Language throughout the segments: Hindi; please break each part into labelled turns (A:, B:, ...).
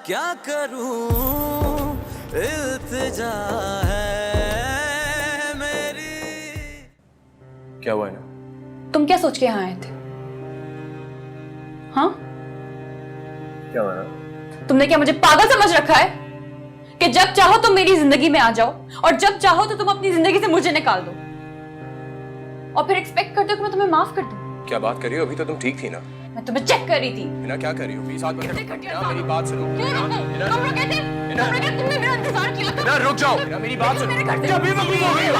A: क्या करूं, इल्तिजा है मेरी।
B: क्या हुआ है ना?
C: तुम क्या सोच के यहाँ आए थे? हाँ,
B: क्या हुआ ना?
C: तुमने क्या मुझे पागल समझ रखा है कि जब चाहो तुम मेरी जिंदगी में आ जाओ और जब चाहो तो तुम अपनी जिंदगी से मुझे निकाल दो और फिर एक्सपेक्ट करते हो कि मैं तुम्हें माफ कर दूं?
B: क्या बात कर रही हो? अभी तो तुम ठीक थी ना?
C: मैं तुम्हें चेक कर रही थी।
B: हिना क्या कर रही हो? प्लीज हाथ मत
C: कितने
B: रखो।
C: घटिया
B: हिना,
C: इंसान
B: मेरी
C: हो।
B: बात सुनो।
C: क्यों
B: हिना,
C: रुको?
B: हिना,
C: तुम लोग कहते
B: हिना,
C: तुमने मेरा इंतजार किया था।
B: हिना, रुक जाओ। हिना, मेरी बात सुनो।
C: मेरे घर से
B: हिना, बेवकूफ हो गई हो।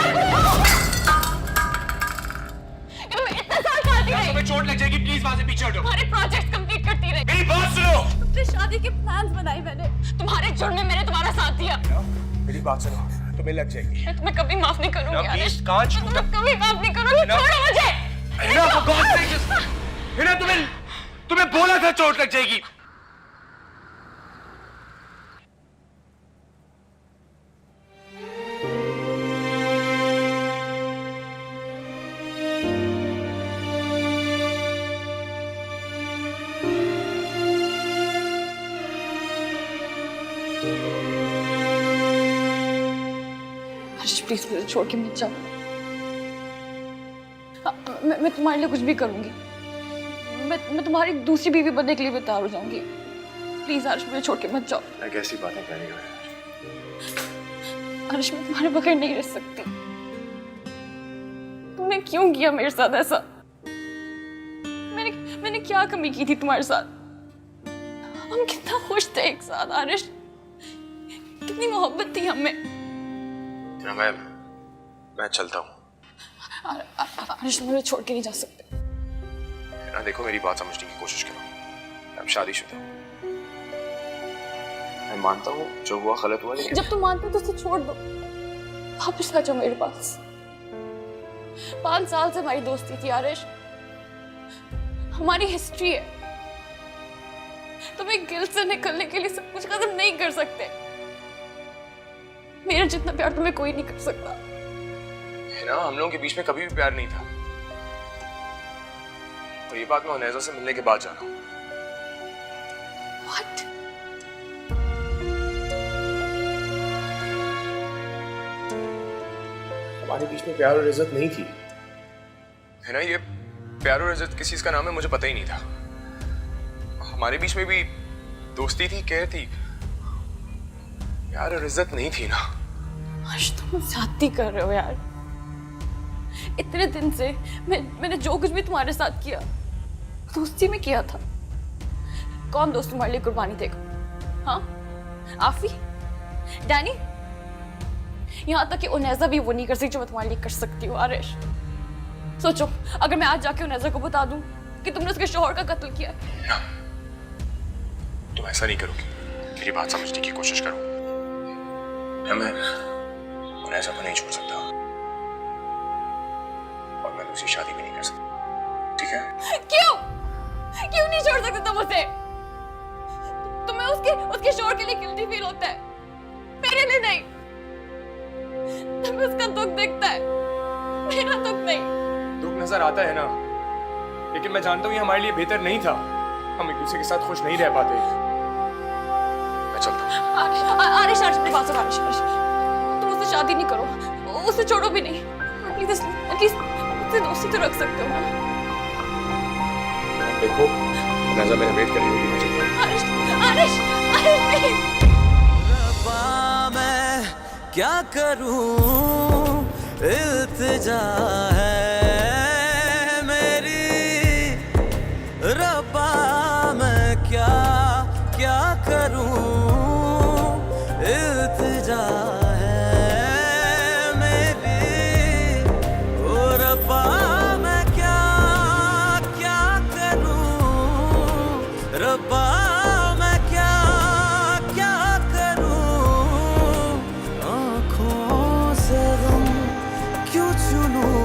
C: तुम इतने साल खाती रही।
B: तुम्हें चोट लग जाएगी, प्लीज वहां से पीछे हटो।
C: तुम्हारे प्रोजेक्ट कंप्लीट करती रही।
B: मेरी बात सुनो।
C: तुमसे शादी के प्लान्स बनाए मैंने। तुम्हारे जुर्म में मैंने तुम्हारा साथ दिया।
B: हिना, मेरी बात सुनो। तुम्हें लग जाएगी।
C: मैं तुम्हें कभी माफ नहीं करूंगी।
B: हिना,
C: आरिश।
B: प्लीज कांच
C: मैं तुम्हें कभी माफ नहीं करूंगी।
B: हिना।
C: छोड़ो मुझे।
B: Hina, for God's sake, just- Hina, तुम्हें बोला था चोट लग जाएगी।
C: हर्ष प्लीज मुझे छोड़ के मत जाओ। मैं तुम्हारे लिए कुछ भी करूंगी। मैं तुम्हारी दूसरी बीवी बनने के लिए भी तैयार हो जाऊंगी। प्लीज हर्ष मुझे छोड़ के मत जाओ।
B: मैं कैसी बातें कह रही हूँ?
C: हर्ष मैं तुम्हारे बगैर नहीं रह सकती। तुमने क्यों किया मेरे साथ ऐसा? मैंने क्या कमी की थी तुम्हारे साथ? हम कितना खुश थे एक साथ हर्ष। कितनी मोहब्बत थी हमें।
B: मैं चलता हूँ।
C: हर्ष मुझे छोड़ के नहीं जा सकते।
B: ना देखो, मेरी बात समझने की कोशिश करो। मैं शादीशुदा हूँ। मैं मानता हूँ जो हुआ गलत हुआ, लेकिन
C: जब तुम मानते हो तो उसे छोड़ दो। वापस आ जाओ मेरे पास। 5 साल से हमारी दोस्ती थी आरिश। हमारी हिस्ट्री है। तुम एक गिल्ट से निकलने के लिए सब कुछ खत्म नहीं कर सकते। मेरा जितना प्यार तुम्हें कोई नहीं कर सकता।
B: है ना, हम लोगों के बीच में कभी भी प्यार नहीं था। और ये बात मैं उनैजा से मिलने के बाद जाना हूँ।
C: What?
B: हमारे बीच में प्यार और इज्जत नहीं थी। है ना, ये प्यार और इज्जत किस चीज का नाम है मुझे पता ही नहीं था। हमारे बीच में भी दोस्ती थी, केयर थी, प्यार और इज्जत नहीं थी ना।
C: आज तुम ज्यादती कर रहे हो यार। इतने दिन से मैंने जो कुछ भी तुम्हारे साथ किया दोस्ती में किया था। कौन दोस्त तुम्हारे लिए कुर्बानी देगा? हाँ, आफी, डैनी, यहाँ तक कि उनैजा भी वो नहीं कर सकती जो मैं तुम्हारे लिए कर सकती हूँ। आरिश सोचो, अगर मैं आज जाके उनैजा को बता दूं कि तुमने उसके शौहर का कत्ल किया है।
B: ना, तुम ऐसा नहीं करोगी। मेरी बात समझने की कोशिश करो। मैं उनैजा को नहीं छोड़ सकता और मैं दूसरी शादी भी नहीं कर सकता, ठीक है?
C: क्यों नहीं छोड़ सकते तुम उसे? तुम्हें उसके शौहर के लिए गिल्टी फील होता है, मेरे लिए नहीं। तुम्हें उसका दुख दिखता है, मेरा दुख नहीं।
B: दुख नजर आता है ना, लेकिन मैं जानता हूँ ये हमारे लिए बेहतर नहीं था। हम एक दूसरे के साथ खुश नहीं रह पाते। मैं चलता हूँ।
C: आरिश मेरी बात सुन। आरिश तुम उससे शादी नहीं करो, उसे छोड़ो भी नहीं। प्लीज उससे दोस्ती तो रख सकते हो ना।
B: देखो, नज़र मेरे वेट कर रही होगी। मैं चलता हूँ।
C: आरिश प्लीज।
A: रब्बा मैं क्या करूं, इल्तिजा है मेरी। रब्बा मैं क्या करूं, इल्तिजा है मेरी। ओ रब्बा मैं क्या करूं, रब्बा मैं क्या करूं। आँखों से गम क्यों चुनूं,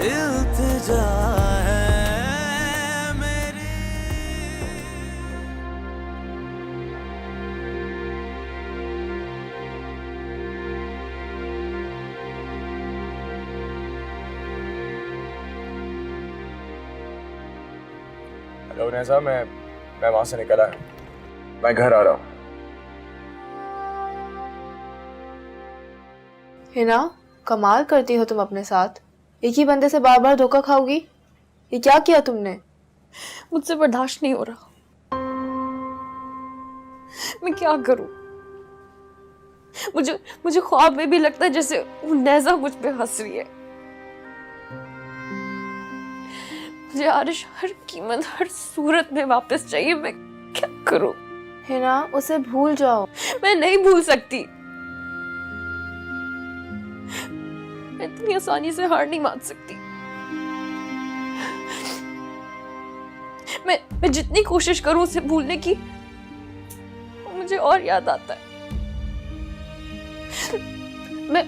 A: इल्तिजा है मेरी।
B: हेलो नैजा, मैं वहां से निकला है। मैं घर आ रहा हूँ।
D: हिना, कमाल करती हो तुम अपने साथ। एक ही बंदे से बार बार धोखा खाओगी? ये क्या किया तुमने?
C: मुझसे बर्दाश्त नहीं हो रहा। मैं क्या करूं? मुझे ख्वाब में भी लगता है जैसे वो नेज़ा मुझ पे हंस रही है। मुझे आरिश हर कीमत, हर सूरत में वापस चाहिए। मैं क्या करूं?
D: हिना, उसे भूल जाओ।
C: मैं नहीं भूल सकती। मैं इतनी आसानी से हार नहीं मान सकती। मैं जितनी कोशिश करूं उसे भूलने की, वो मुझे और याद आता है। मैं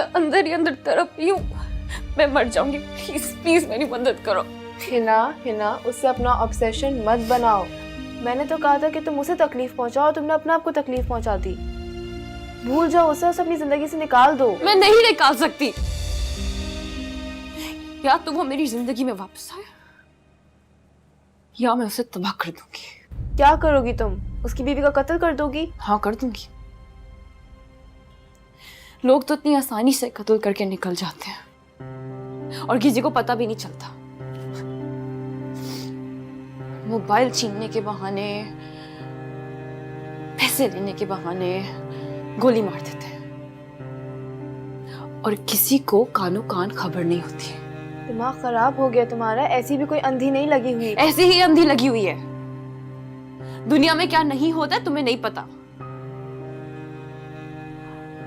C: अंदर ही अंदर तड़पती हूँ। मैं मर जाऊंगी। प्लीज प्लीज मेरी मदद करो।
D: हिना, उससे अपना ऑब्सेशन मत बनाओ। मैंने तो कहा था कि तुम उसे तकलीफ पहुंचाओ, तुमने अपने आप को तकलीफ पहुंचा दी। भूल जाओ उसे अपनी जिंदगी से निकाल दो।
C: मैं नहीं निकाल सकती। या तो वो मेरी जिंदगी में वापस आए या मैं उसे तबाह कर दूंगी।
D: क्या करोगी तुम? उसकी बीवी का कत्ल कर दोगी?
C: हाँ, कर दूंगी। लोग तो इतनी आसानी से कत्ल करके निकल जाते हैं और किसी को पता भी नहीं चलता। मोबाइल छीनने के बहाने, पैसे लेने के बहाने गोली मार देते हैं और किसी को कानो कान खबर नहीं होती।
D: दिमाग खराब हो गया तुम्हारा। ऐसी भी कोई अंधी नहीं लगी हुई।
C: ऐसे ही अंधी लगी हुई है। दुनिया में क्या नहीं होता है तुम्हें नहीं पता।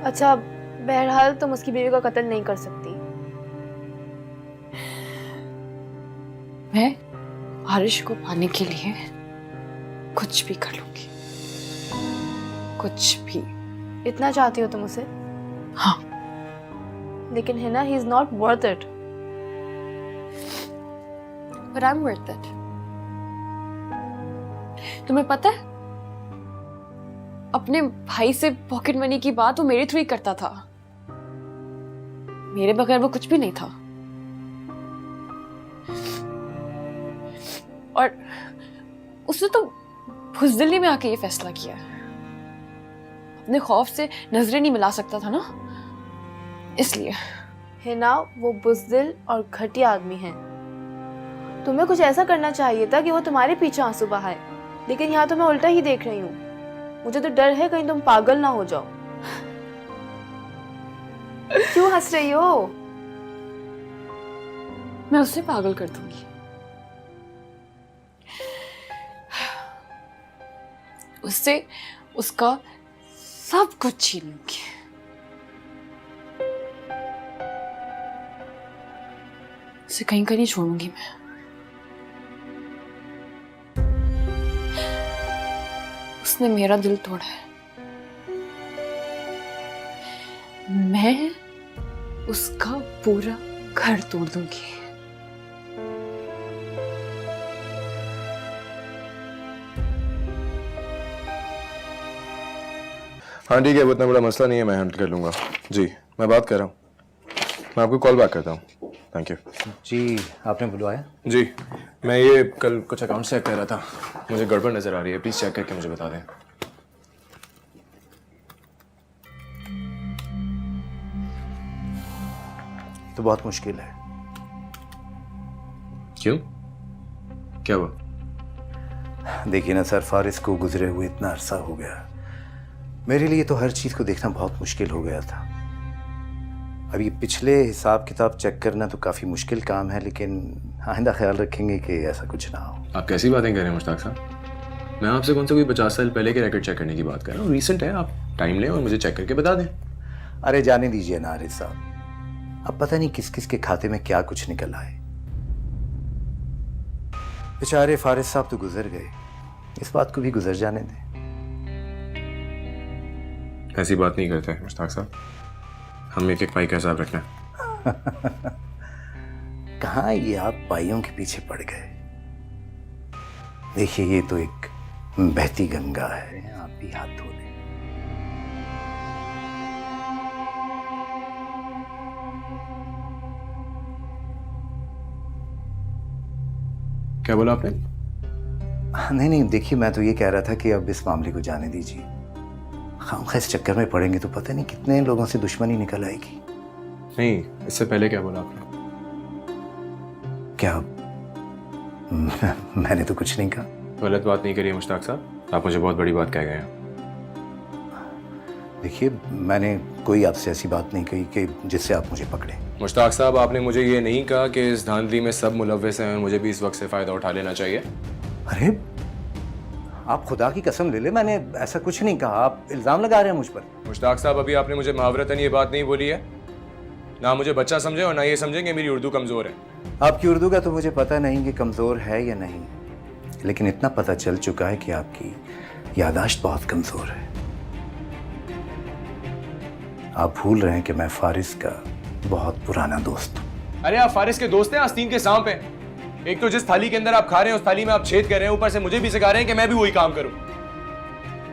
D: अच्छा, बहरहाल तुम उसकी बीवी का कत्ल नहीं कर सकती।
C: मैं आरिश को पाने के लिए कुछ भी कर लूंगी। कुछ भी।
D: इतना चाहती हो तुम उसे?
C: हाँ।
D: लेकिन Hina, he is not worth it.
C: But I'm worth it. तुम्हें पता है, अपने भाई से पॉकेट मनी की बात वो मेरे थ्रू ही करता था। मेरे बगैर वो कुछ भी नहीं था। और उसने तो बुज़दिली में आके ये फैसला किया। अपने खौफ से नजरें नहीं मिला सकता था ना, इसलिए।
D: हिना, वो बुज़दिल और घटिया आदमी है। तुम्हें कुछ ऐसा करना चाहिए था कि वो तुम्हारे पीछे आंसू बहाए, लेकिन यहाँ तो मैं उल्टा ही देख रही हूँ। मुझे तो डर है कहीं तुम पागल ना हो जाओ। क्यों हंस रही हो?
C: मैं उसे पागल कर दूंगी। उससे उसका सब कुछ छीन लूंगी। उसे कहीं का नहीं छोड़ूंगी मैं। उसने मेरा दिल तोड़ा है। मैं उसका पूरा घर तोड़ दूंगी।
B: हाँ ठीक है, वो इतना बड़ा मसला नहीं है, मैं हैंडल कर लूंगा। जी, मैं बात कर रहा हूँ। मैं आपको कॉल बैक करता हूँ। थैंक यू
E: जी। आपने बुलवाया?
B: जी। मैं ये कल कुछ अकाउंट चेक कर रहा था, मुझे गड़बड़ नजर आ रही है। प्लीज चेक करके मुझे बता दें।
E: तो बहुत मुश्किल है।
B: क्यों? क्या हुआ?
E: देखिए ना सर, फारिस को गुजरे हुए इतना अरसा हो गया। मेरे लिए तो हर चीज को देखना बहुत मुश्किल हो गया था। अब ये पिछले हिसाब किताब चेक करना तो काफी मुश्किल काम है, लेकिन आइंदा ख्याल रखेंगे कि ऐसा कुछ ना हो।
B: आप कैसी बातें कर रहे हैं मुश्ताक साहब? मैं आपसे कौन सा कोई 50 साल पहले के रिकॉर्ड चेक करने की बात कर रहा हूँ। रीसेंट है, आप टाइम लें और मुझे चेक करके बता दें।
E: अरे जाने दीजिए ना आरिफ साहब, अब पता नहीं किस किस के खाते में क्या कुछ निकल आए। बेचारे फारिस साहब तो गुजर गए, इस बात को भी गुजर जाने दें।
B: ऐसी बात नहीं करते मुश्ताक साहब, हम एक एक पाई का हिसाब रखना है।
E: कहाँ ये आप पाइयों के पीछे पड़ गए? देखिए, ये तो एक बहती गंगा है, आप भी हाथ धो लें।
B: क्या बोला आपने?
E: नहीं नहीं, देखिए मैं तो ये कह रहा था कि अब इस मामले को जाने दीजिए। हम इस चक्कर में पड़ेंगे तो पता नहीं कितने लोगों से दुश्मनी निकल आएगी।
B: नहीं, इससे पहले क्या बोला आपने?
E: क्या? मैंने तो कुछ नहीं कहा।
B: गलत बात नहीं करी मुश्ताक साहब, आप मुझे बहुत बड़ी बात कह गए हैं।
E: देखिए मैंने कोई आपसे ऐसी बात नहीं कही कि जिससे आप मुझे पकड़े।
B: मुश्ताक साहब, आपने मुझे ये नहीं कहा कि इस धांधली में सब मुलव्वस हैं और मुझे भी इस वक्त से फ़ायदा उठा लेना चाहिए।
E: अरे आप खुदा की कसम ले ले, मैंने ऐसा कुछ नहीं कहा। आप इल्ज़ाम लगा रहे हैं मुझ पर।
B: मुश्ताक साहब, अभी आपने मुझे मुहावरतन ये बात नहीं बोली है। ना मुझे बच्चा समझे और ना ये समझें कि मेरी उर्दू कमज़ोर है।
E: आपकी उर्दू का तो मुझे पता नहीं कि कमज़ोर है या नहीं, लेकिन इतना पता चल चुका है कि आपकी यादाश्त बहुत कमज़ोर है। आप भूल रहे हैं कि मैं फारिस का बहुत पुराना दोस्त हूँ।
B: अरे आप फारिस के दोस्त हैं, आस्तीन के सांप हैं। एक तो जिस थाली के अंदर आप खा रहे हैं उस थाली में आप छेद कर रहे हैं, ऊपर से मुझे भी सिखा रहे हैं कि मैं भी वही काम करूं।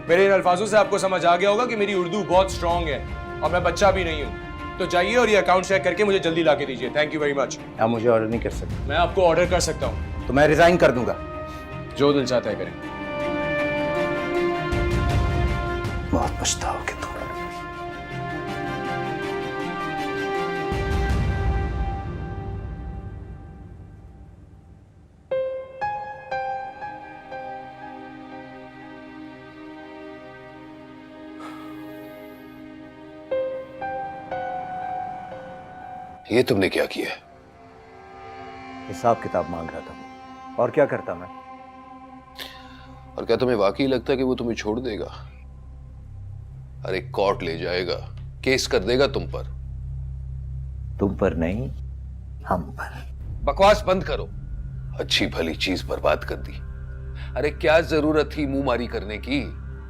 B: मेरे इन अल्फाजों से आपको समझ आ गया होगा कि मेरी उर्दू बहुत स्ट्रांग है और मैं बच्चा भी नहीं हूं। तो जाइए और ये अकाउंट चेक करके मुझे जल्दी ला के दीजिए। Thank you very much.
E: आप मुझे ऑर्डर नहीं कर सकते।
B: मैं आपको ऑर्डर कर सकता हूँ।
E: तो मैं रिजाइन कर दूंगा।
B: जो दिल चाहता है करें।
E: बहुत पछताओगे तुम।
F: ये तुमने क्या किया?
E: हिसाब किताब मांग रहा था वो, और क्या करता मैं।
F: और क्या तुम्हें वाकई लगता है कि वो तुम्हें छोड़ देगा? अरे कोर्ट ले जाएगा, केस कर देगा तुम पर।
E: तुम पर नहीं, हम पर।
F: बकवास बंद करो। अच्छी भली चीज बर्बाद कर दी। अरे क्या जरूरत थी मुंह मारी करने की?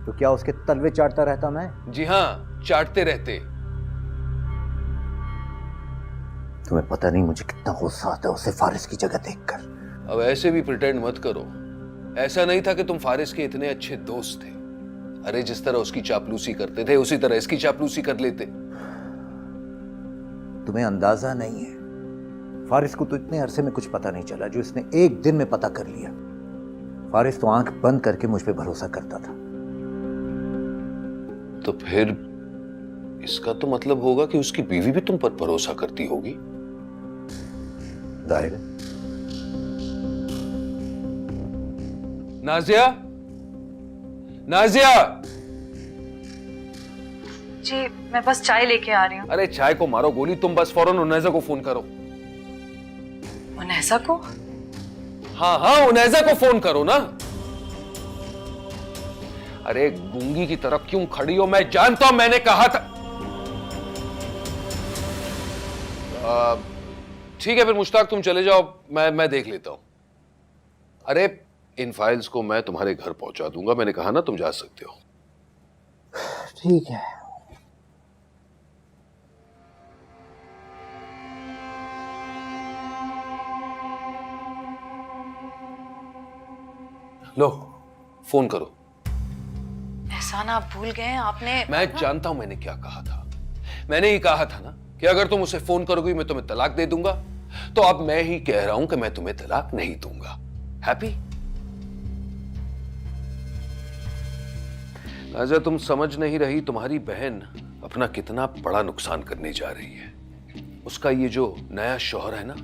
E: तो क्या उसके तलवे चाटता रहता मैं?
F: जी हाँ, चाटते रहते।
E: तुम्हें पता नहीं मुझे कितना गुस्सा आता है उसे फारिस की जगह देखकर।
F: अब ऐसे भी प्रिटेंड मत करो। ऐसा नहीं था कि तुम फारिस के इतने अच्छे दोस्त थे। अरे जिस तरह उसकी चापलूसी करते थे उसी तरह इसकी चापलूसी कर लेते।
E: तुम्हें अंदाजा नहीं है, फारिस को तो इतने अरसे में कुछ पता नहीं चला जो इसने एक दिन में पता कर लिया। फारिस तो आंख बंद करके मुझ पे भरोसा करता था।
F: तो फिर इसका तो मतलब होगा कि उसकी बीवी भी तुम पर भरोसा करती होगी।
E: जाहिर है।
F: नाजिया, नाजिया।
G: जी मैं बस चाय लेके आ रही हूँ।
F: अरे चाय को मारो गोली, तुम बस फौरन उनैजा को फोन करो।
G: उनैजा को?
F: हाँ हाँ, उनैजा को फोन करो ना। अरे गूंगी की तरह क्यों खड़ी हो? मैं जानता हूं, मैंने कहा था। ठीक है फिर मुश्ताक, तुम चले जाओ, मैं देख लेता हूं। अरे इन फाइल्स को मैं तुम्हारे घर पहुंचा दूंगा। मैंने कहा ना, तुम जा सकते हो।
E: ठीक है।
F: लो फोन करो।
G: एहसान आप भूल गए हैं, आपने।
F: मैं जानता हूं मैंने क्या कहा था। मैंने ही कहा था ना कि अगर तुम उसे फोन करोगी मैं तुम्हें तलाक दे दूंगा। तो अब मैं ही कह रहा हूं कि मैं तुम्हें तलाक नहीं दूंगा। हैप्पी? नाज़िया, तुम समझ नहीं रही, तुम्हारी बहन अपना कितना बड़ा नुकसान करने जा रही है। उसका ये जो नया शौहर है ना,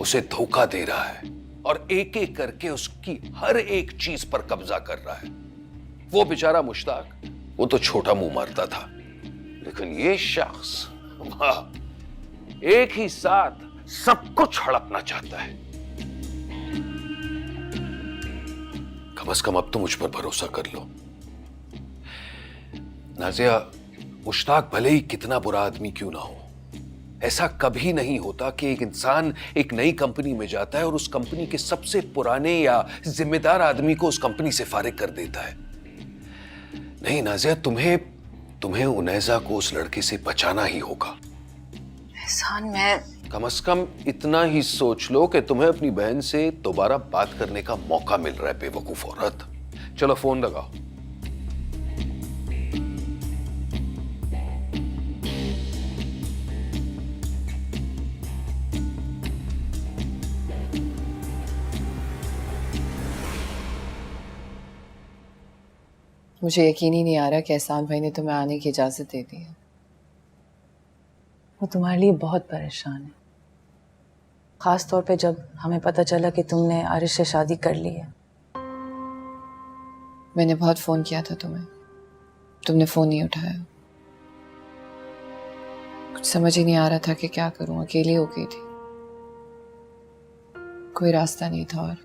F: उसे धोखा दे रहा है और एक एक करके उसकी हर एक चीज पर कब्जा कर रहा है। वो बेचारा मुश्ताक, वो तो छोटा मुंह मारता था, लेकिन ये शख्स वाह, एक ही साथ सब कुछ हड़पना चाहता है। कम से कम अब तो मुझ पर भरोसा कर लो। नाज़िया, मुश्ताक भले ही कितना बुरा आदमी क्यों ना हो, ऐसा कभी नहीं होता कि एक इंसान एक नई कंपनी में जाता है और उस कंपनी के सबसे पुराने या जिम्मेदार आदमी को उस कंपनी से फारिग कर देता है। नहीं नाज़िया, तुम्हें उनैजा को उस लड़के से बचाना ही होगा।
G: एहसान, मैं
F: कम से कम इतना ही सोच लो कि तुम्हें अपनी बहन से दोबारा बात करने का मौका मिल रहा है, बेवकूफ औरत। चलो फोन लगाओ।
H: मुझे यकीन ही नहीं आ रहा कि एहसान भाई ने तुम्हें आने की इजाज़त दे दी है।
G: वो तुम्हारे लिए बहुत परेशान है, खास तौर पे जब हमें पता चला कि तुमने आरिश से शादी कर ली है।
H: मैंने बहुत फ़ोन किया था तुम्हें, तुमने फ़ोन नहीं उठाया। कुछ समझ ही नहीं आ रहा था कि क्या करूं, अकेली हो गई थी, कोई रास्ता नहीं था और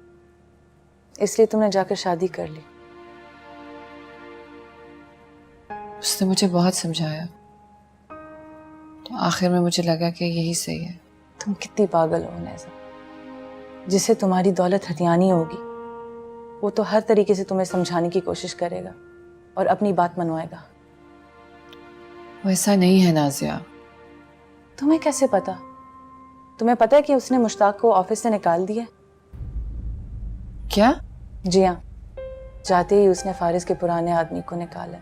G: इसलिए तुमने जाकर शादी कर ली।
H: उसने मुझे बहुत समझाया, तो आखिर में मुझे लगा कि यही सही है।
G: तुम कितनी पागल हो नैज़ा, जिसे तुम्हारी दौलत हथियानी होगी वो तो हर तरीके से तुम्हें समझाने की कोशिश करेगा और अपनी बात मनवाएगा।
H: वो ऐसा नहीं है नाज़िया।
G: तुम्हें कैसे पता? तुम्हें पता है कि उसने मुश्ताक को ऑफिस से निकाल दिया?
H: क्या?
G: जी हाँ, जाते ही उसने फारिस के पुराने आदमी को निकाला,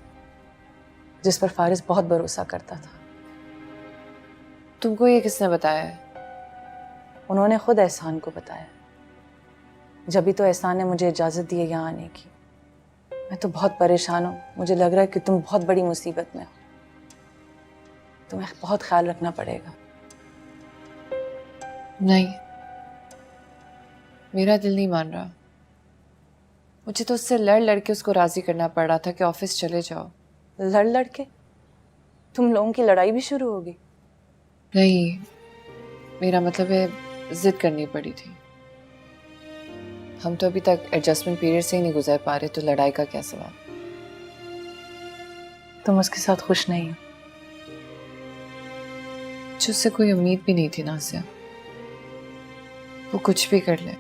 G: जिस पर फारिस बहुत भरोसा करता था।
H: तुमको ये किसने बताया है?
G: उन्होंने खुद एहसान को बताया। जब भी तो एहसान ने मुझे इजाज़त दी है यहाँ आने की। मैं तो बहुत परेशान हूँ, मुझे लग रहा है कि तुम बहुत बड़ी मुसीबत में हो, तुम्हें बहुत ख्याल रखना पड़ेगा।
H: नहीं, मेरा दिल नहीं मान रहा। मुझे तो उससे लड़ लड़ के उसको राजी करना पड़ रहा था कि ऑफिस चले जाओ।
G: लड़ लड़ के? तुम लोगों की लड़ाई भी शुरू होगी?
H: नहीं, मेरा मतलब है जिद करनी पड़ी थी। हम तो अभी तक एडजस्टमेंट पीरियड से ही नहीं गुजर पा रहे, तो लड़ाई का क्या सवाल।
G: तुम उसके साथ खुश नहीं हो?
H: मुझसे कोई उम्मीद भी नहीं थी नाज़िया, वो कुछ भी कर ले।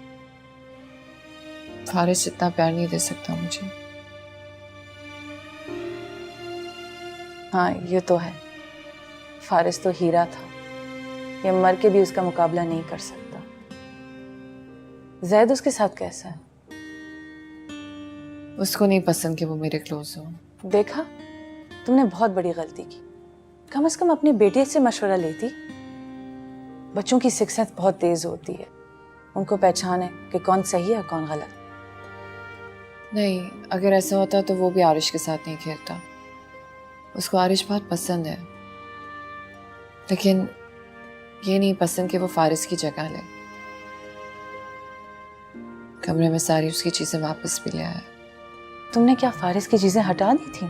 H: फारिस इतना प्यार नहीं दे सकता मुझे।
G: हाँ ये तो है, फारिस तो हीरा था, ये मर के भी उसका मुकाबला नहीं कर सकता। जैद उसके साथ कैसा है?
H: उसको नहीं पसंद कि वो मेरे क्लोज हो।
G: देखा, तुमने बहुत बड़ी गलती की। कम से कम अपनी बेटी से मशवरा लेती। बच्चों की सिक्स सेंस बहुत तेज होती है, उनको पहचान है कि कौन सही है कौन गलत।
H: नहीं, अगर ऐसा होता तो वो भी आरिश के साथ नहीं खेलता। उसको आरिश बहुत पसंद है, लेकिन ये नहीं पसंद कि वो फारिस की जगह ले। कमरे में सारी उसकी चीजें वापस भी ले आया।
G: तुमने क्या फारिस की चीजें हटा दी थी?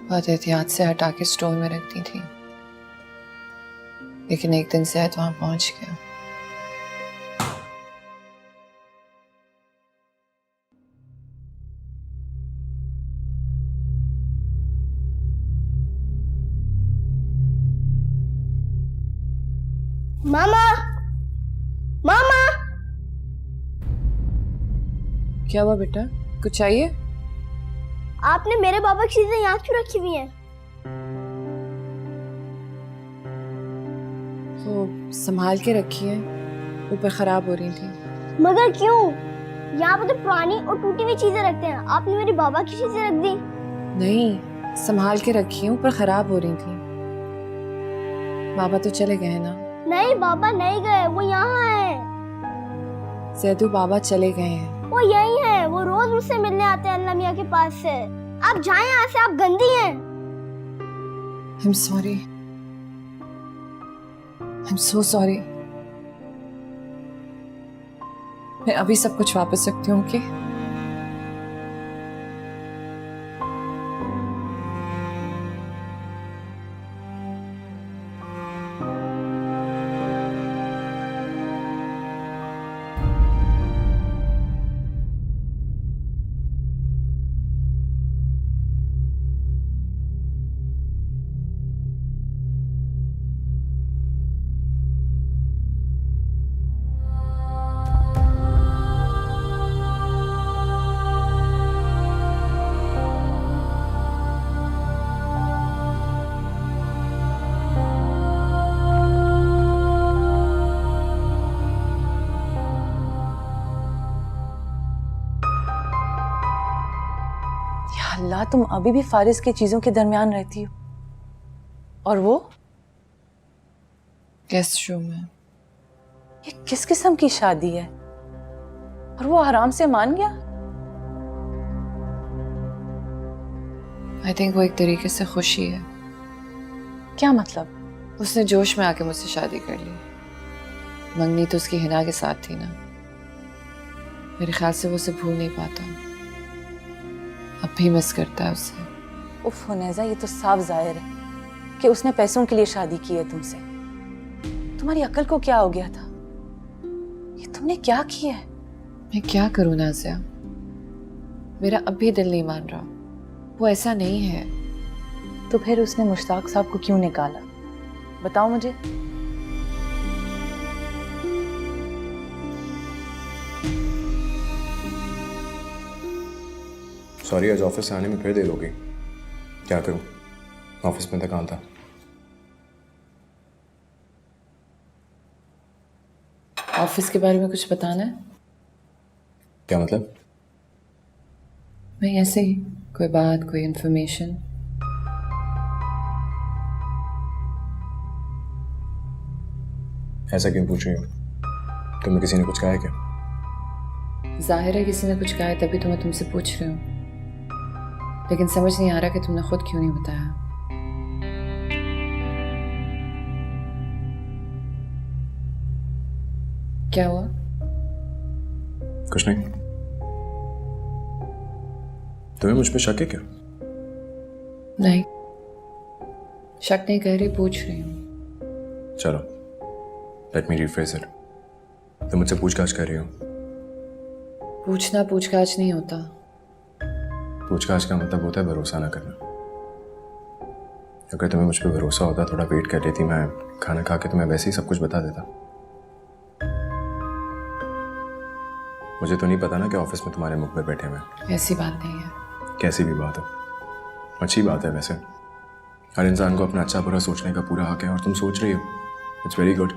H: बहुत एहतियात से हटा के स्टोर में रख दी थी, लेकिन एक दिन जैद वहां पहुंच गया।
I: मामा, मामा,
H: क्या हुआ बेटा, कुछ चाहिए?
I: आपने मेरे बाबा की चीजें यहाँ क्यों रखी हुई हैं?
H: वो संभाल के रखी है, ऊपर खराब हो रही थी।
I: मगर क्यों? यहाँ पे तो पुरानी और टूटी हुई चीजें रखते हैं, आपने मेरे बाबा की चीजें रख दी।
H: नहीं, संभाल के रखी है, ऊपर खराब हो रही थी। बाबा तो चले गए ना?
I: नहीं, बाबा नहीं गए, वो यहाँ है।
H: जैदू, बाबा चले गए हैं।
I: वो यही है, वो रोज मुझसे मिलने आते हैं अल्लाह मियाँ के पास से। आप जाएं यहाँ से, आप गंदी हैं।
H: I'm sorry. I'm so sorry. मैं अभी सब कुछ वापस रखती हूँ कि
G: अल्लाह, तुम अभी भी फारिस की चीजों के दरमियान रहती हो। और वो
H: गेस्ट रूम में।
G: ये किस किस्म की शादी है? और वो आराम से मान गया?
H: आई थिंक वो एक तरीके से खुशी है।
G: क्या मतलब?
H: उसने जोश में आके मुझसे शादी कर ली। मंगनी तो उसकी हिना के साथ थी ना। मेरे ख्याल से वो उसे भूल नहीं पाता, अब भी मिस करता है उसे।
G: उफ हुनैजा, ये तो साफ जाहिर है कि उसने पैसों के लिए शादी की है तुमसे। तुम्हारी अक्ल को क्या हो गया था? ये तुमने क्या किया है?
H: मैं क्या करूं नाज़िया, मेरा अब भी दिल नहीं मान रहा। वो ऐसा नहीं है।
G: तो फिर उसने मुश्ताक साहब को क्यों निकाला? बताओ मुझे।
B: सॉरी, आज ऑफिस से आने में फिर देर हो गई। क्या करूं, ऑफिस में तो काम था।
H: ऑफिस के बारे में कुछ बताना है?
B: क्या मतलब?
H: नहीं, ऐसे ही कोई बात, कोई इंफॉर्मेशन।
B: ऐसा क्यों पूछ रही हो? तुम्हें किसी ने कुछ कहा है क्या?
H: जाहिर है किसी ने कुछ कहा है, तभी तो मैं तुमसे पूछ रही हूँ। लेकिन समझ नहीं आ रहा कि तुमने खुद क्यों नहीं बताया। क्या हुआ?
B: कुछ नहीं। तुम्हें मुझ पे शक है क्या?
H: नहीं, शक नहीं कर रही, पूछ रही हूँ।
B: चलो, लेट मी रिफ्रेज इट। तुम मुझसे पूछताछ कर रही हो।
H: पूछना पूछताछ नहीं होता।
B: पूछताछ का मतलब होता है भरोसा ना करना। अगर तुम्हें मुझ पर भरोसा होता, थोड़ा वेट कर लेती, मैं खाना खा के तुम्हें वैसे ही सब कुछ बता देता। मुझे तो नहीं पता ना कि ऑफिस में तुम्हारे मुख पर बैठे हुए हैं।
H: ऐसी बात नहीं है।
B: कैसी भी बात हो, अच्छी बात है। वैसे हर इंसान को अपना अच्छा बुरा सोचने का पूरा हक है, और तुम सोच रही हो, इट्स वेरी गुड।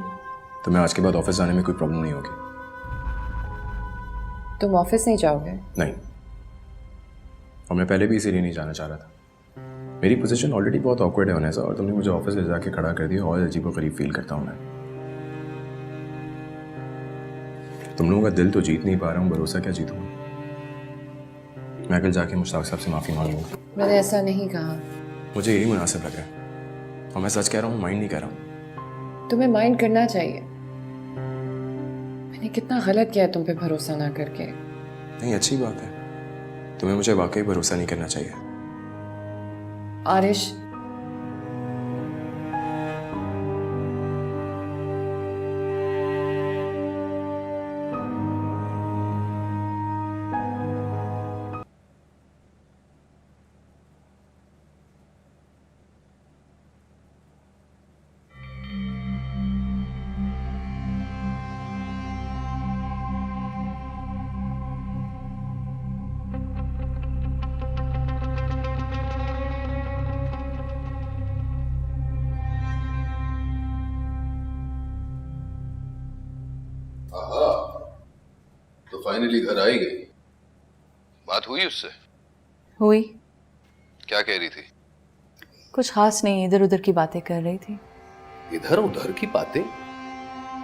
B: तुम्हें आज के बाद ऑफिस जाने में कोई प्रॉब्लम नहीं होगी।
H: तुम ऑफिस नहीं जाओगे?
B: नहीं, और मैं पहले भी इसीलिए नहीं जाना चाह रहा था। मेरी पोजीशन ऑलरेडी बहुत ऑकवर्ड है होने से, और तुमने मुझे ऑफिस ले जाके खड़ा कर दिया, और अजीबोगरीब फील करता हूँ मैं। तुम लोगों का दिल तो जीत नहीं पा रहा हूँ, भरोसा क्या जीतूंगा? मैं कल जाके मुश्ताक साहब से माफ़ी मांगूंगा।
H: मैंने ऐसा नहीं कहा।
B: मुझे यही मुनासिब लग रहा है, और मैं सच कह रहा हूँ, माइंड नहीं कर रहा हूँ।
H: तुम्हें माइंड करना चाहिए। मैंने कितना गलत किया है तुम पे भरोसा ना करके।
B: नहीं, अच्छी बात है। तुम्हें मुझे वाकई भरोसा नहीं करना चाहिए।
H: आरिश,
F: तो फाइनली घर आई गई। बात हुई उससे?
G: हुई।
F: क्या कह रही थी?
G: कुछ खास नहीं, इधर उधर की बातें कर रही थी।
F: इधर उधर की बातें?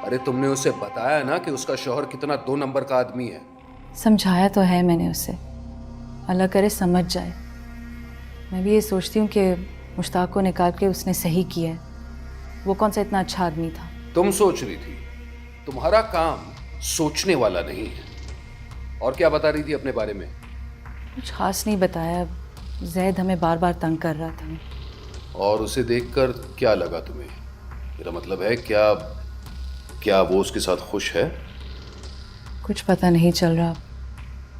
F: अरे तुमने उसे बताया ना कि उसका शौहर कितना 2 नंबर का आदमी है।
G: समझाया तो है मैंने उसे, अल्लाह करे समझ जाए। मैं भी ये सोचती हूँ कि मुश्ताक को निकाल के उसने सही किया है। वो कौन सा इतना अच्छा आदमी था।
F: तुम सोच रही थी, तुम्हारा काम सोचने वाला नहीं है। और क्या बता रही थी अपने बारे में?
G: कुछ खास नहीं बताया, जैद हमें बार बार तंग कर रहा था।
F: और उसे देखकर क्या लगा तुम्हें? मेरा मतलब है, क्या वो उसके साथ खुश है?
G: कुछ पता नहीं चल रहा,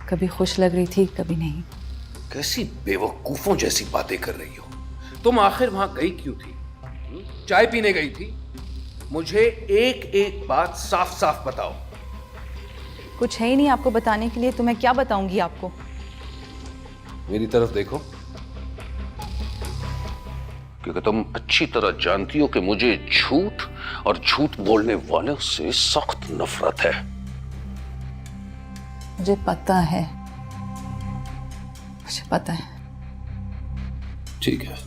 G: कभी खुश लग रही थी कभी नहीं।
F: कैसी बेवकूफों जैसी बातें कर रही हो तुम। आखिर वहां गई क्यों थी? चाय पीने गई थी? मुझे एक एक बात साफ साफ बताओ।
G: कुछ है ही नहीं आपको बताने के लिए, तो मैं क्या बताऊंगी आपको।
F: मेरी तरफ देखो, क्योंकि तुम अच्छी तरह जानती हो कि मुझे झूठ और झूठ बोलने वालों से सख्त नफरत है।
G: मुझे पता है, मुझे पता है।
F: ठीक है,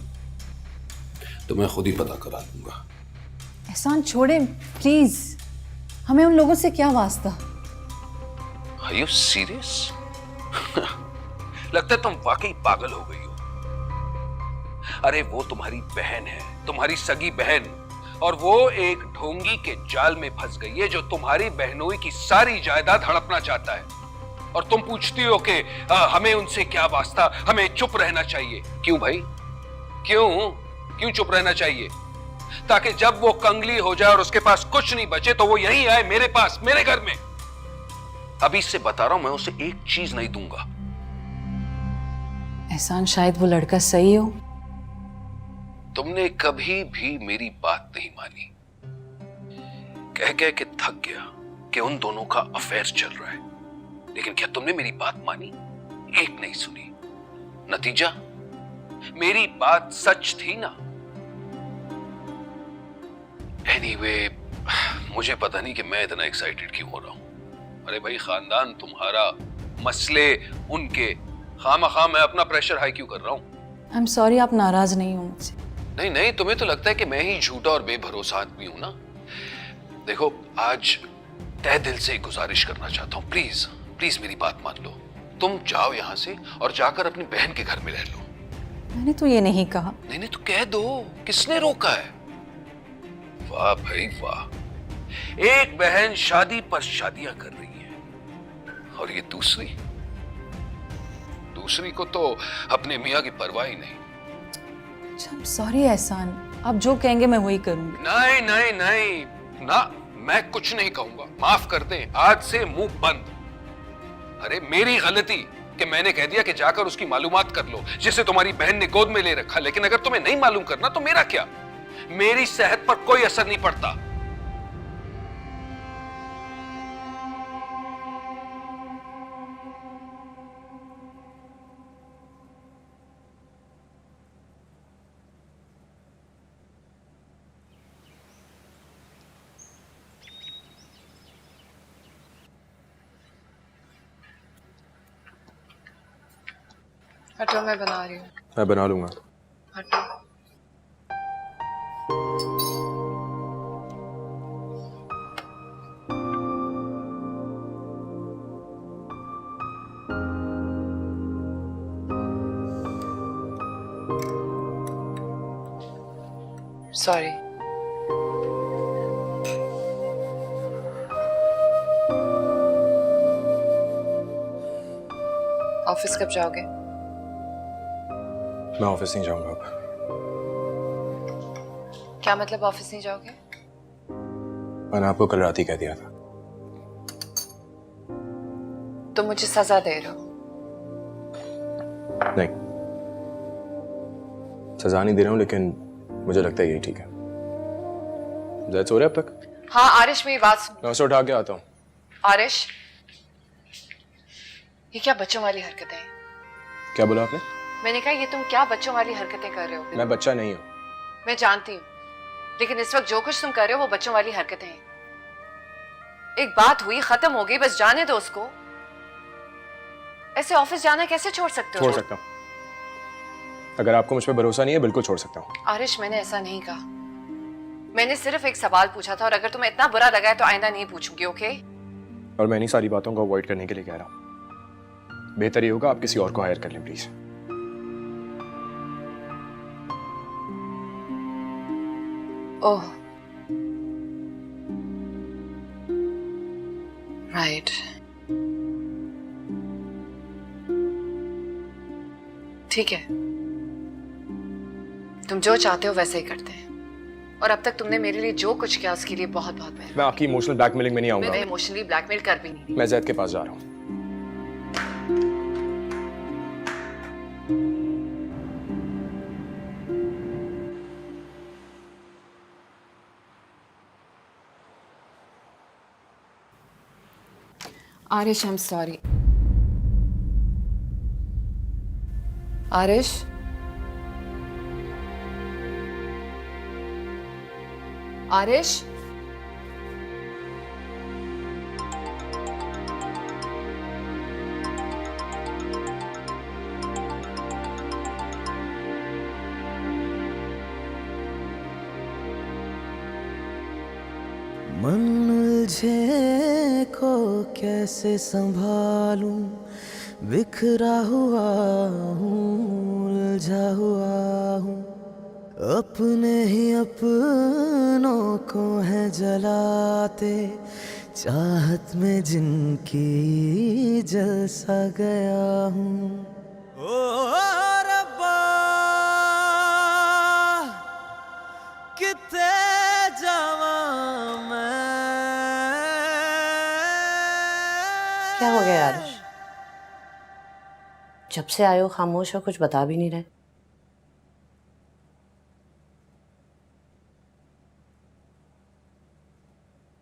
F: तो मैं खुद ही पता करा लूंगा।
G: एहसान छोड़े प्लीज, हमें उन लोगों से क्या वास्ता।
F: Are you serious? लगता है तुम वाकई पागल हो गई हो। अरे वो तुम्हारी बहन है, तुम्हारी सगी बहन, और वो एक ढोंगी के जाल में फंस गई है जो तुम्हारी बहनोई की सारी जायदाद हड़पना चाहता है। और तुम पूछती हो कि हमें उनसे क्या वास्ता, हमें चुप रहना चाहिए। क्यों भाई, क्यों चुप रहना चाहिए? ताकि जब वो कंगली हो जाए और उसके पास कुछ नहीं बचे तो वो यहीं आए मेरे पास, मेरे घर में। अभी से बता रहा हूं, मैं उसे एक चीज नहीं दूंगा।
G: एहसान, शायद वो लड़का सही हो।
F: तुमने कभी भी मेरी बात नहीं मानी। कह कह के थक गया कि उन दोनों का अफेयर चल रहा है, लेकिन क्या तुमने मेरी बात मानी? एक नहीं सुनी। नतीजा, मेरी बात सच थी ना। एनीवे, मुझे पता नहीं कि मैं इतना एक्साइटेड क्यों हो रहा हूं। अरे भाई, खानदान तुम्हारा, मसले उनके, खामखा मैं अपना प्रेशर हाई क्यों कर रहा हूं?
G: आई एम सॉरी, आप नाराज नहीं हो मुझसे।
F: नहीं, तुम्हें तो लगता है कि मैं ही झूठा और बेभरोसा आदमी हूं ना। देखो, आज तहे दिल से गुजारिश करना चाहता हूं, प्लीज मेरी बात मान लो। तुम जाओ यहां से और जाकर अपनी बहन के घर में रह लो।
G: मैंने तो ये नहीं कहा।
F: नहीं तो कह दो, किसने रोका है? वाह भाई वाह, एक बहन शादी पर शादियां कर रही है, और ये दूसरी को तो अपने मियां की परवाह ही नहीं।
G: अच्छा, सॉरी एहसान, आप जो कहेंगे मैं वही करूंगी।
F: नहीं ना, मैं कुछ नहीं कहूंगा। माफ कर दें, आज से मुंह बंद। अरे मेरी गलती कि मैंने कह दिया कि जाकर उसकी मालूमात कर लो, जिसे तुम्हारी बहन ने गोद में ले रखा। लेकिन अगर तुम्हें नहीं मालूम करना तो मेरा क्या? मेरी सेहत पर कोई असर नहीं पड़ता।
H: हटो, मैं बना रही हूँ।
B: मैं बना लूंगा।
H: हटो। सॉरी। ऑफिस कब जाओगे?
B: मैं ऑफिस नहीं जाऊंगा अब।
H: क्या मतलब ऑफिस नहीं जाओगे?
B: मैंने आपको कल रात ही कह दिया था।
H: तो मुझे सजा दे रहे हो?
B: नहीं, सजा नहीं दे रहा हूं, लेकिन मुझे लगता है यही ठीक है। जैद सो रहे अब तक?
H: हाँ आरिश, मेरी बात सुन।
B: मैं उसे उठा के आता हूँ।
H: आरिश, ये क्या बच्चों वाली हरकतें हैं?
B: क्या बोला आपने?
H: मैंने कहा ये तुम क्या बच्चों वाली हरकतें कर रहे हो?
B: मैं बच्चा नहीं हूँ।
H: मैं जानती हूँ, लेकिन इस वक्त जो कुछ तुम कर रहे हो वो बच्चों वाली हरकतें हैं। एक बात हुई, खत्म हो गई, बस जाने दो उसको। ऐसे ऑफिस जाना कैसे छोड़ सकते हो?
B: छोड़ सकता हूँ। अगर आपको मुझ पर भरोसा नहीं है, बिल्कुल छोड़ सकता हूँ।
H: आरिश, मैंने ऐसा नहीं कहा। मैंने सिर्फ एक सवाल पूछा था, और अगर तुम्हें इतना बुरा लगा है तो आइंदा नहीं पूछूंगी, ओके?
B: और मैं इन्हीं सारी बातों को अवॉइड करने के लिए कह रहा हूँ। बेहतर ये होगा आप किसी और को हायर कर लें, प्लीज।
H: Oh, right. ठीक है, तुम जो चाहते हो वैसे ही करते हैं। और अब तक तुमने मेरे लिए जो कुछ किया उसके लिए बहुत बहुत मेहरबानी।
B: मैं आपकी इमोशनल ब्लैकमेलिंग में नहीं आऊंगा।
H: मैंने इमोशनली ब्लैकमेल कर भी नहीं।
B: मैं जैद के पास जा रहा हूँ।
H: Aarish, I am sorry. Aarish, Aarish,
A: मन उलझे को कैसे संभालूं, बिखरा हुआ हूँ, उलझा हुआ हूँ, अपने ही अपनों को है जलाते, चाहत में जिनकी जलसा गया हूँ। ओ रब्बा कितने जावा मैं।
J: क्या हो गया यार? जब से आए हो खामोश हो, कुछ बता भी नहीं रहे।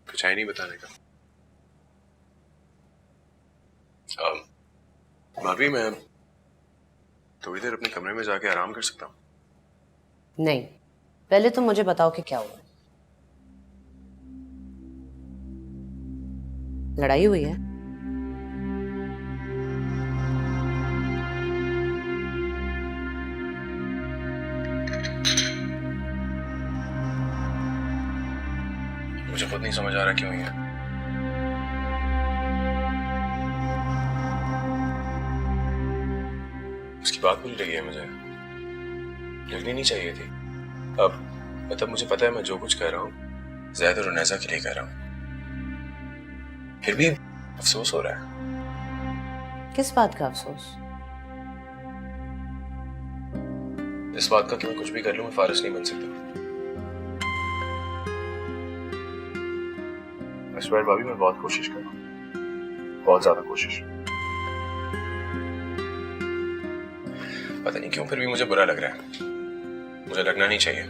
B: कुछ है नहीं बताने का। भाभी, मैं थोड़ी देर अपने कमरे में जाके आराम कर सकता हूँ?
J: नहीं, पहले तुम मुझे बताओ कि क्या हुआ। लड़ाई हुई है?
B: मुझे खुद नहीं समझ आ रहा क्यों हुई है। उसकी बात भूल रही है, मुझे लगनी नहीं चाहिए थी। अब मतलब मुझे पता है मैं जो कुछ कह रहा हूँ ज़ैद और उनैसा के लिए कह रहा हूँ, फिर भी अफसोस हो रहा है।
J: किस बात का अफसोस?
B: इस बात का कि मैं कुछ भी कर लूं मैं फारिस नहीं बन सकता। I swear भाभी, मैं बहुत कोशिश कर रहा हूँ, बहुत ज्यादा कोशिश। पता नहीं क्यों फिर भी मुझे बुरा लग रहा है। मुझे लगना नहीं चाहिए।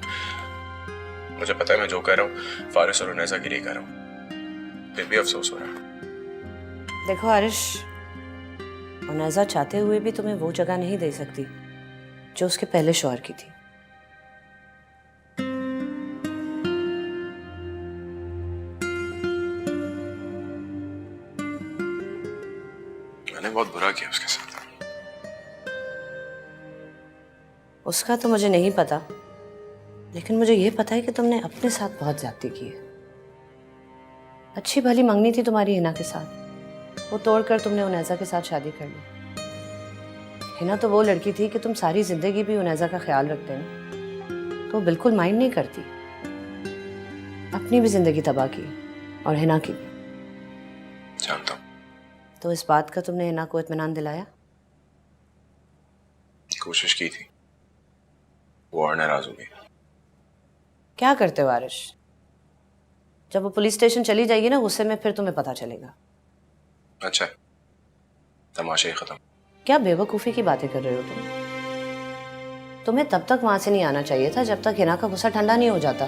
B: मुझे पता है मैं जो कह रहा हूँ फारिस और उनैसा के लिए कह रहा हूँ, फिर भी अफसोस हो रहा है।
J: देखो आरिश, उनैसा चाहते हुए भी तुम्हें वो जगह नहीं दे सकती जो उसके पहले शौहर की थी।
B: मैंने बहुत बुरा किया उसके साथ।
J: उसका तो मुझे नहीं पता, लेकिन मुझे ये पता है कि तुमने अपने साथ बहुत ज्यादती की है। अच्छी भली मंगनी थी तुम्हारी हिना के साथ, वो तोड़कर तुमने उनैसा के साथ शादी कर ली। हिना तो वो लड़की थी कि तुम सारी जिंदगी भी उनैसा का ख्याल रखते ना, तो बिल्कुल माइंड नहीं करती। अपनी भी जिंदगी तबाह की और हिना की भी।
B: जानता हूँ।
J: तो इस बात का तुमने हिना को इत्मीनान दिलाया?
B: कोशिश की थी, वो और नाराज हो गई।
J: क्या करते हो आरिश? जब वो पुलिस स्टेशन चली जाएगी ना, गुस्से में फिर तुम्हें पता चलेगा।
B: अच्छा, तमाशा ही खत्म।
J: क्या बेवकूफ़ी की बातें कर रहे हो तुम? तुम्हें तब तक वहां से नहीं आना चाहिए था जब तक हिना का गुस्सा ठंडा नहीं हो जाता।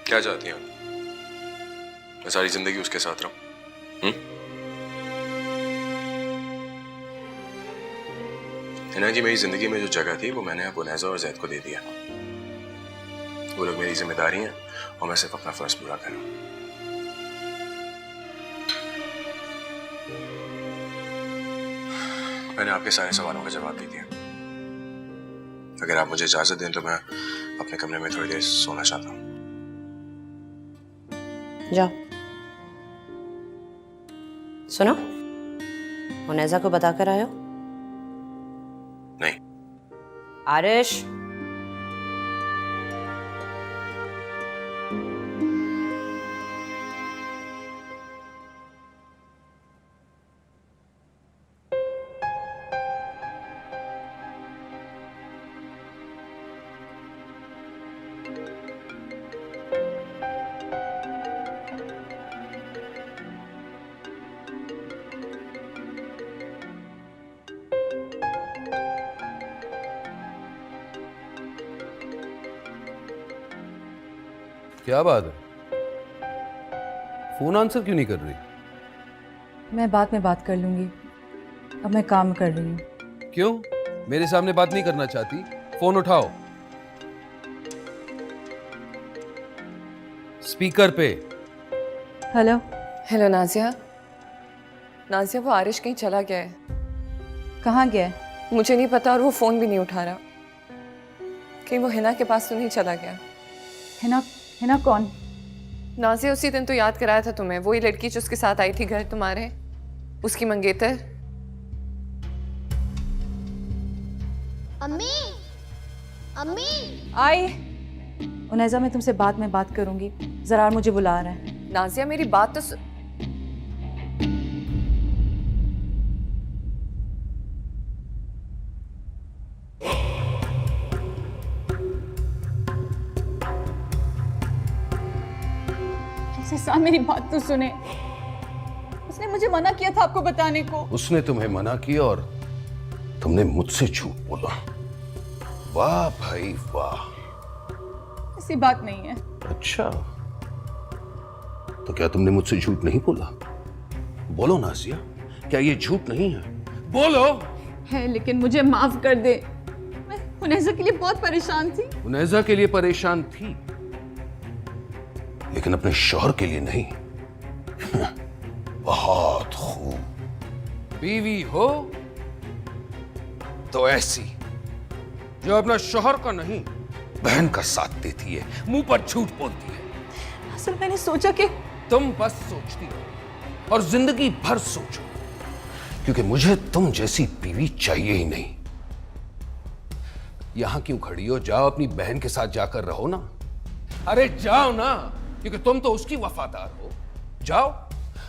B: क्या चाहती हो? मैं सारी जिंदगी उसके साथ रहूं? हिना की मेरी जिंदगी में जो जगह थी वो मैंने अब उनैसा और ज़ैद को दे दिया। वो लोग मेरी जिम्मेदारी हैं और मैं सिर्फ अपना फर्ज पूरा कर रहा हूं। मैंने आपके सारे सवालों का जवाब दे दिया। अगर आप मुझे इजाजत दें तो मैं अपने कमरे में थोड़ी देर सोना चाहता हूँ।
J: जाओ। सुनो, उनैसा को बता कर आए हो?
B: नहीं।
J: आरिश,
F: क्या बात है? फोन आंसर क्यों नहीं कर रही?
G: मैं बाद में बात कर लूंगी, अब मैं काम कर रही हूँ।
F: क्यों? मेरे सामने बात नहीं करना चाहती? फोन उठाओ। स्पीकर पे।
G: हेलो।
H: हेलो नाजिया। नाजिया, वो आरिश कहीं चला गया है।
G: कहाँ गया है?
H: मुझे नहीं पता और वो फोन भी नहीं उठा रहा। कहीं वो हिना के पास तो नहीं चला गया?
G: हिना? हिना कौन?
H: नाजिया, उसी दिन तो याद कराया था तुम्हें, वही लड़की जो उसके साथ आई थी घर तुम्हारे। उसकी मंगेतर।
I: अम्मी अम्मी
G: आई उनैजा, मैं तुमसे बाद में बात करूंगी, जरार मुझे बुला रहा है।
H: नाजिया मेरी बात तो
C: एहसान मेरी बात तो सुने, उसने मुझे मना किया था आपको बताने को।
F: उसने तुम्हें मना किया और तुमने मुझसे झूठ बोला। वाह भाई वाह।
C: ऐसी बात नहीं है।
F: अच्छा, तो क्या तुमने मुझसे झूठ नहीं बोला? बोलो नाजिया, क्या ये झूठ नहीं है? बोलो।
C: है, लेकिन मुझे माफ कर दे, मैं उनैजा के लिए बहुत परेशान थी।
F: उनैजा के लिए परेशान थी, लेकिन अपने शौहर के लिए नहीं। बहुत खूब। बीवी हो तो ऐसी, जो अपना शौहर का नहीं बहन का साथ देती है, मुंह पर झूठ बोलती है।
C: असल मैंने सोचा कि
F: तुम बस सोचती हो और जिंदगी भर सोचो, क्योंकि मुझे तुम जैसी बीवी चाहिए ही नहीं। यहां क्यों खड़ी हो? जाओ अपनी बहन के साथ जाकर रहो ना। अरे जाओ ना, क्योंकि तुम तो उसकी वफादार हो। जाओ,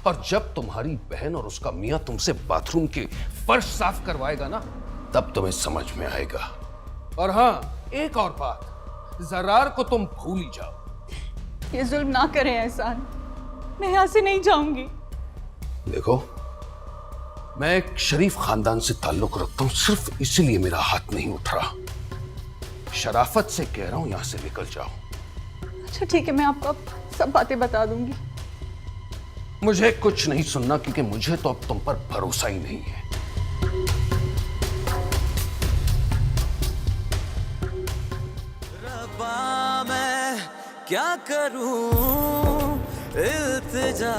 F: और जब तुम्हारी बहन और उसका मियां तुमसे बाथरूम के फर्श साफ करवाएगा ना, तब तुम्हें समझ में आएगा। और हां, एक और बात, जरार को तुम भूल ही जाओ।
C: ये जुल्म ना करें एहसान, मैं यहां से नहीं जाऊंगी।
F: देखो, मैं एक शरीफ खानदान से ताल्लुक रखता हूं, सिर्फ इसीलिए मेरा हाथ नहीं उठ रहा। शराफत से कह रहा हूं, यहां से निकल जाओ।
C: अच्छा ठीक है, मैं आपको अब सब बातें बता दूंगी।
F: मुझे कुछ नहीं सुनना, क्योंकि मुझे तो अब तुम पर भरोसा ही नहीं है।
A: रब्बा मैं क्या करूं, इल्तिजा